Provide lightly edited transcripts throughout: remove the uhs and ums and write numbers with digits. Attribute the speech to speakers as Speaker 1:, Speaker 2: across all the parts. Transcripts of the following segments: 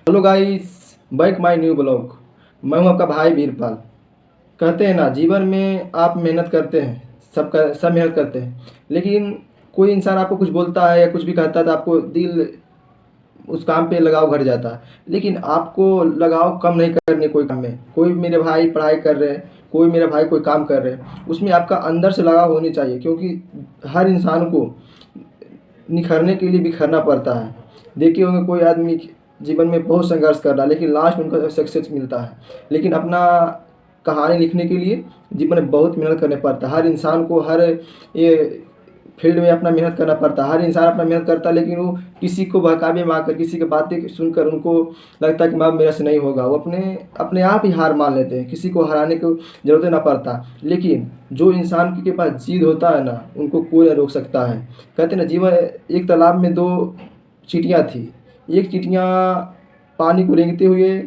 Speaker 1: Hello guys, back my new blog. मैं हूं आपका भाई वीरपाल। कहते हैं ना, जीवन में आप मेहनत करते हैं, सब मेहनत करते हैं, लेकिन कोई इंसान आपको कुछ बोलता है या कुछ भी कहता है तो आपको दिल उस काम पे लगाव घट जाता है। लेकिन आपको लगाव कम नहीं करने कोई काम में। कोई मेरे भाई पढ़ाई कर रहे हैं, कोई मेरा भाई कोई काम कर रहे हैं, उसमें आपका अंदर से लगाव होनी चाहिए, क्योंकि हर इंसान को निखरने के लिए बिखरना पड़ता है। देखे होंगे कोई आदमी जीवन में बहुत संघर्ष कर रहा है, लेकिन लास्ट में उनका सक्सेस मिलता है। लेकिन अपना कहानी लिखने के लिए जीवन में बहुत मेहनत करना पड़ता है। हर इंसान को हर ये फील्ड में अपना मेहनत करना पड़ता है। हर इंसान अपना मेहनत करता है, लेकिन वो किसी को बहकावे में आकर, किसी की बातें सुनकर उनको लगता है कि मैं मेरे से नहीं होगा, वो अपने अपने आप ही हार मान लेते हैं। किसी को हराने की ज़रूरत ही ना पड़ता। लेकिन जो इंसान के पास जिद होता है ना, उनको कोई नहीं रोक सकता है। कहते हैं ना, जीवन एक तालाब में दो चींटियाँ थी। एक चिड़िया पानी को रेंगते हुए,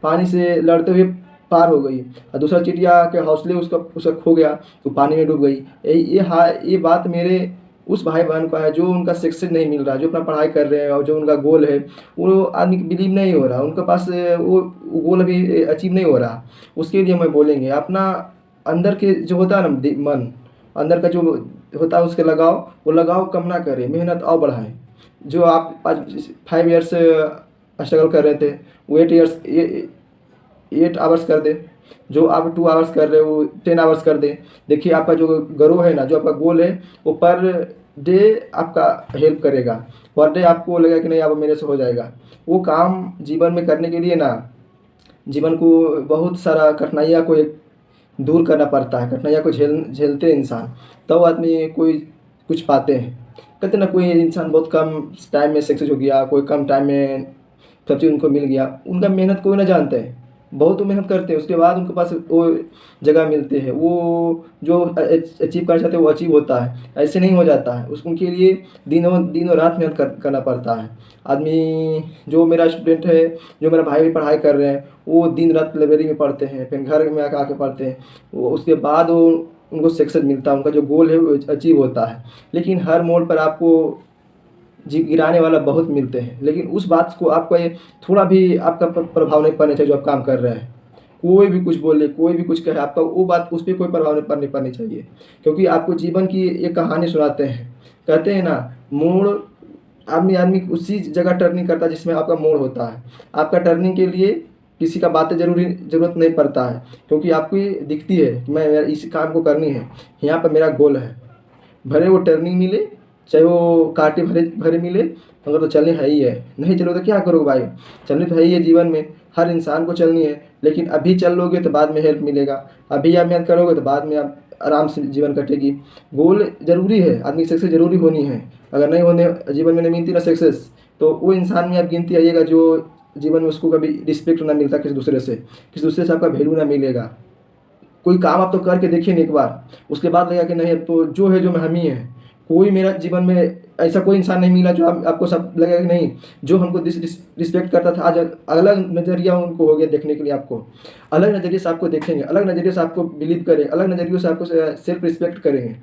Speaker 1: पानी से लड़ते हुए पार हो गई, और दूसरा चिड़िया के हौसले उसका उसका खो गया तो पानी में डूब गई। ये बात मेरे उस भाई बहन का है जो उनका सक्सेस नहीं मिल रहा, जो अपना पढ़ाई कर रहे हैं और जो उनका गोल है वो आदमी बिलीव नहीं हो रहा, उनके पास वो गोल अभी अचीव नहीं हो रहा। उसके लिए मैं बोलेंगे अपना अंदर के जो होता है ना मन, अंदर का जो होता है उसके लगाव, वो लगाव कम ना करें, मेहनत और बढ़ाएं। जो आप 5 ईयर्स स्ट्रगल कर रहे थे, वो 8 आवर्स कर दे। जो आप 2 आवर्स कर रहे हो वो 10 आवर्स कर दे। देखिए आपका जो ग्रो है ना, जो आपका गोल है, वो पर डे आपका हेल्प करेगा। पर डे आपको लगेगा कि नहीं अब मेरे से हो जाएगा। वो काम जीवन में करने के लिए ना, जीवन को बहुत सारा कठिनाइयाँ को एक दूर करना पड़ता है। कठिनाइयाँ को झेलते हैं इंसान, तब आदमी कोई कुछ पाते हैं। कहते हैं ना, कोई इंसान बहुत कम टाइम में सक्सेस हो गया, कोई कम टाइम में सब चीज़ उनको मिल गया। उनका मेहनत कोई ना जानते हैं, बहुत तो मेहनत करते हैं, उसके बाद उनके पास वो जगह मिलते हैं। वो जो अचीव करना चाहते हैं वो अचीव होता है, ऐसे नहीं हो जाता है। उस उनके लिए दिनों दिनों रात मेहनत करना पड़ता है। आदमी जो मेरा स्टूडेंट है, जो मेरा भाई भी पढ़ाई कर रहे हैं, वो दिन रात लाइब्रेरी में पढ़ते हैं, फिर घर में आके पढ़ते हैं। वो उसके बाद वो उनको सक्सेस मिलता है, उनका जो गोल है वो अचीव होता है। लेकिन हर मोड़ पर आपको जी गिराने वाला बहुत मिलते हैं, लेकिन उस बात को आपको ये थोड़ा भी आपका प्रभाव नहीं पड़ना चाहिए। जो आप काम कर रहे हैं, कोई भी कुछ बोले, कोई भी कुछ कहे, आपका वो बात उस पर कोई प्रभाव नहीं पड़नी चाहिए। क्योंकि आपको जीवन की एक कहानी सुनाते हैं। कहते हैं ना, मोड़ आदमी आदमी उसी जगह टर्निंग करता है जिसमें आपका मोड़ होता है। आपका टर्निंग के लिए किसी का बातें ज़रूरत नहीं पड़ता है, क्योंकि आपको ये दिखती है कि मैं इस काम को करनी है, यहाँ पर मेरा गोल है। भले वो टर्निंग मिले, चाहे वो कांटे भरे भरे मिले, मगर तो चलनी है ही है। नहीं चलो तो क्या करोगे भाई, चलनी तो है ही है जीवन में। हर इंसान को चलनी है, लेकिन अभी चल लोगे तो बाद में हेल्प मिलेगा। अभी आप मेहनत करोगे तो बाद में आप आराम से जीवन कटेगी। गोल ज़रूरी है, आदमी की सक्सेस ज़रूरी होनी है। अगर नहीं होने जीवन में नहीं मिलती ना सक्सेस, तो वो इंसान में आप गिनती आइएगा जो जीवन में उसको कभी रिस्पेक्ट ना मिलता किसी दूसरे से आपका वैल्यू ना मिलेगा। कोई काम आप तो करके देखिए ना एक बार, उसके बाद लगेगा कि नहीं अब तो जो है जो मैं हम ही है। कोई मेरा जीवन में ऐसा कोई इंसान नहीं मिला जो आपको सब लगेगा कि नहीं, जो हमको रिस्पेक्ट करता था आज अलग नज़रिया उनको हो गया देखने के लिए। आपको अलग नज़रिए से आपको देखेंगे, अलग नज़रिए से आपको बिलीव करेंगे, अलग नज़रियों से आपको सेल्फ रिस्पेक्ट करेंगे।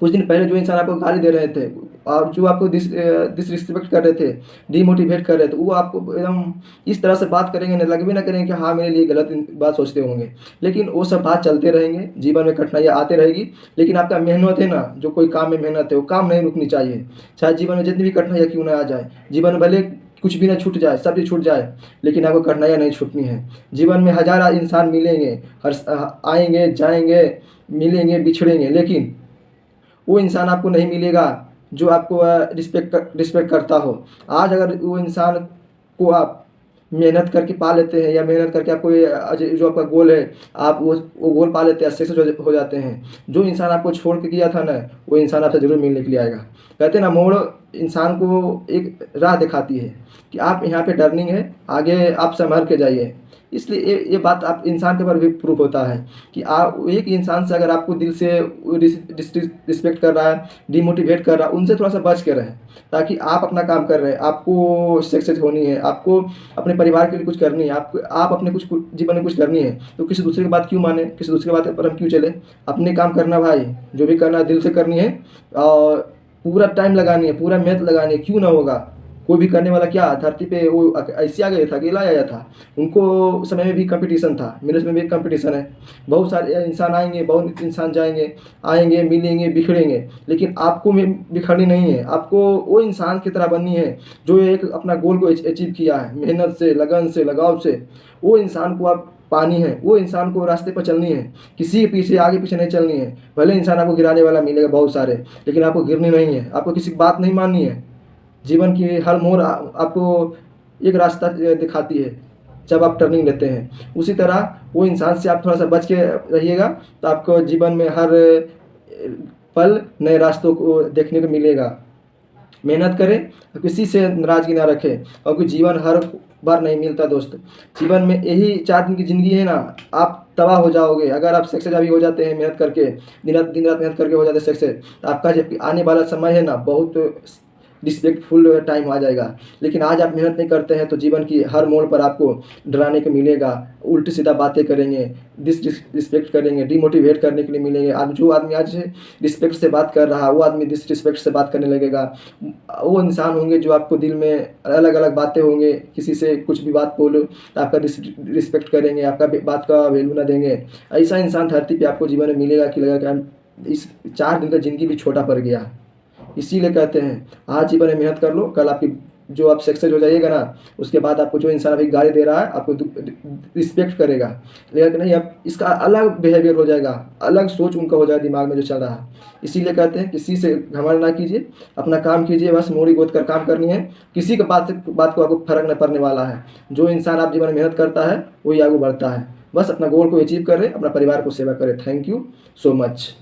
Speaker 1: कुछ दिन पहले जो इंसान आपको गाली दे रहे थे और जो आपको डिसरिस्पेक्ट कर रहे थे, डिमोटिवेट कर रहे थे, वो आपको एकदम इस तरह से बात करेंगे ना, लग भी ना करेंगे कि हाँ मेरे लिए गलत बात सोचते होंगे। लेकिन वो सब बात चलते रहेंगे, जीवन में कठिनाइयाँ आते रहेगी। लेकिन आपका मेहनत है ना, जो कोई काम में मेहनत है, वो काम नहीं रुकनी चाहिए। चाहे जीवन में जितनी भी कठिनाइयाँ क्यों ना आ जाए, जीवन में भले कुछ भी ना छूट जाए, सब चीज़ छूट जाए, लेकिन आपको कठिनाइयाँ नहीं छूटनी है। जीवन में हज़ार इंसान मिलेंगे, हर आएंगे जाएंगे, मिलेंगे बिछड़ेंगे, लेकिन वो इंसान आपको नहीं मिलेगा जो आपको रिस्पेक्ट करता हो। आज अगर वो इंसान को आप मेहनत करके पा लेते हैं, या मेहनत करके आपको ये जो आपका गोल है, आप वो गोल पा लेते हैं, सक्सेस हो जाते हैं। जो इंसान आपको छोड़ के गया था ना, वो इंसान आपसे ज़रूर मिलने के लिए आएगा। कहते हैं ना, मोड़ इंसान को एक राह दिखाती है कि आप यहाँ पे टर्निंग है, आगे आप संभल के जाइए। इसलिए ये बात आप इंसान के ऊपर भी प्रूफ होता है कि आप एक इंसान से अगर आपको दिल से रिस्पेक्ट कर रहा है, डिमोटिवेट कर रहा है, उनसे थोड़ा सा बच के रहें। ताकि आप अपना काम कर रहे हैं, आपको सक्सेस होनी है, आपको अपने परिवार के लिए कुछ करनी है, आपको आप अपने कुछ जीवन में कुछ करनी है, तो किसी दूसरे की बात क्यों माने, किसी दूसरे की बात पर हम क्यों चले। अपने काम करना भाई, जो भी करना दिल से करनी है, और पूरा टाइम लगानी है, पूरा मेहनत लगानी है, क्यों ना होगा। कोई भी करने वाला क्या धरती पे वो ऐसे आ गया था, अकेला आया था। उनको समय में भी कंपटीशन था, मेरे समय में भी कंपटीशन है। बहुत सारे इंसान आएंगे, बहुत इंसान जाएंगे, आएंगे, मिलेंगे, बिखरेंगे, लेकिन आपको में बिखरनी नहीं है। आपको वो इंसान की तरह बननी है जो एक अपना गोल को अचीव किया है, मेहनत से, लगन से, लगाव से। वो इंसान को आप पानी है, वो इंसान को रास्ते पर चलनी है, किसी के पीछे आगे पीछे नहीं चलनी है। भले इंसान आपको गिराने वाला मिलेगा बहुत सारे, लेकिन आपको गिरनी नहीं है, आपको किसी की बात नहीं माननी है। जीवन की हर मोड़ आपको एक रास्ता दिखाती है जब आप टर्निंग लेते हैं। उसी तरह वो इंसान से आप थोड़ा सा बच के रहिएगा, तो आपको जीवन में हर पल नए रास्तों को देखने को मिलेगा। मेहनत करें, किसी से नाराज़गी ना रखें, क्योंकि जीवन हर बार नहीं मिलता दोस्त। जीवन में यही 4 दिन की ज़िंदगी है ना, आप तबाह हो जाओगे अगर आप सक्सेस अभी हो जाते हैं मेहनत करके, दिन रात मेहनत करके हो जाते हैं सक्सेस, तो आपका जब आने वाला समय है ना बहुत रिस्पेक्टफुल टाइम आ जाएगा। लेकिन आज आप मेहनत नहीं करते हैं तो जीवन की हर मोड़ पर आपको डराने को मिलेगा, उल्टी सीधा बातें करेंगे, डिसरिस्पेक्ट करेंगे, डिमोटिवेट करने के लिए मिलेंगे। आज जो आदमी आज रिस्पेक्ट से बात कर रहा है, वो आदमी डिसरिस्पेक्ट से बात करने लगेगा। वो इंसान होंगे जो आपको दिल में अलग अलग बातें होंगे, किसी से कुछ भी बात बोलो तो आपका रिस्पेक्ट करेंगे, आपका बात का वैल्यू ना देंगे। ऐसा इंसान धरती पे आपको जीवन में मिलेगा कि लगेगा कि इस 4 दिन का ज़िंदगी भी छोटा पड़ गया। इसीलिए कहते हैं आज जीवन में मेहनत कर लो, कल आपकी जो आप सक्सेस हो जाइएगा ना, उसके बाद आपको जो इंसान अभी गाली दे रहा है आपको रिस्पेक्ट करेगा, लेकिन नहीं अब इसका अलग बिहेवियर हो जाएगा, अलग सोच उनका हो जाएगा दिमाग में जो चल रहा है। इसीलिए कहते हैं किसी से घमंड ना कीजिए, अपना काम कीजिए, बस मोड़ी गोद कर काम करनी है। किसी के बात को आपको फर्क न पड़ने वाला है। जो इंसान आप जीवन में मेहनत करता है वही आगे बढ़ता है। बस अपना गोल को अचीव करें, अपना परिवार को सेवा करें। Thank you so much.